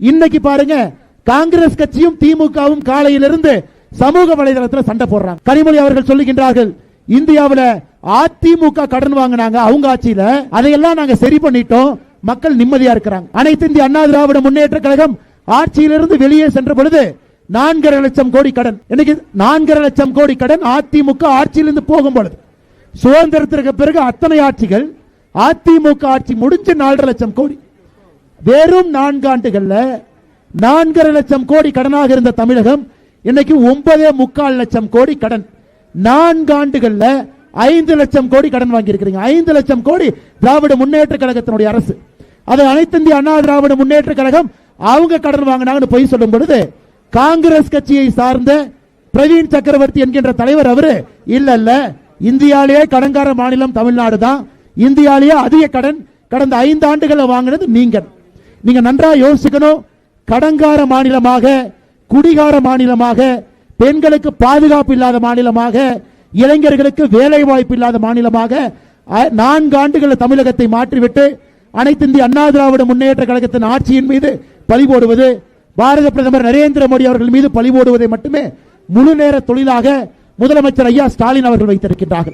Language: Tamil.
இன்னைக்கு பாருங்க, காங்கிரஸ் கட்சியும் திமுகவும் காலையிலிருந்து சமூக வலைதளத்தில் சண்டை போடுறாங்க. கனிமொழி அவர்கள் சொல்லுகின்றார்கள், இந்தியாவில் அதிமுக கடன் வாங்கினாங்க அவங்க ஆட்சியில, அதையெல்லாம் நாங்க சரி பண்ணிட்டோம், மக்கள் நிம்மதியா இருக்கிறாங்க. அனைத்து இந்திய அண்ணா திராவிட முன்னேற்ற கழகம் ஆட்சியிலிருந்து வெளியே சென்ற பொழுது 4.5 லட்சம் கோடி கடன், இன்னைக்கு 4.5 லட்சம் கோடி கடன் அதிமுக ஆட்சியிலிருந்து போகும் பொழுது. சுதந்திரத்திற்கு பிறகு அத்தனை ஆட்சிகள், அதிமுக ஆட்சி முடிஞ்சு 4.5 லட்சம் கோடி, வெறும் 4 ஆண்டுகள்ல 4.5 லட்சம் கோடி கடனாக இருந்த தமிழகம் இன்னைக்கு 9.25 லட்சம் கோடி கடன். 4 ஆண்டுகள்ல 5 லட்சம் கோடி கடன் வாங்கி இருக்கிறீங்க. 5 லட்சம் கோடி திராவிட முன்னேற்ற கழகத்தினுடைய அரசு. அது அனைத்து இந்திய அண்ணா திராவிட முன்னேற்ற கழகம் அவங்க கடன் வாங்கினாங்கன்னு போய் சொல்லும் பொழுது, காங்கிரஸ் கட்சியை சார்ந்த பிரவீன் சக்கரவர்த்தி என்கின்ற தலைவர் அவரு இல்ல இல்ல, இந்தியாலேயே கடன்கார மாநிலம் தமிழ்நாடு தான், இந்தியாலேயே அதிக கடன் கடந்த 5 ஆண்டுகளை வாங்கினது நீங்க நன்றா யோசிக்கணும். கடன்கார மாநிலமாக, குடிகார மாநிலமாக, பெண்களுக்கு பாதுகாப்பு இல்லாத மாநிலமாக, இளைஞர்களுக்கு வேலை வாய்ப்பு இல்லாத மாநிலமாக 4 ஆண்டுகள் தமிழகத்தை மாற்றிவிட்டு அனைத்து இந்திய அண்ணா திராவிட முன்னேற்ற கழகத்தின் ஆட்சியின் மீது பழி போடுவது, பாரத பிரதமர் நரேந்திர மோடி அவர்கள் மீது பழி போடுவதை மட்டுமே முழு நேர தொழிலாக முதலமைச்சர் ஐயா ஸ்டாலின் அவர்கள் வைத்திருக்கின்றார்கள்.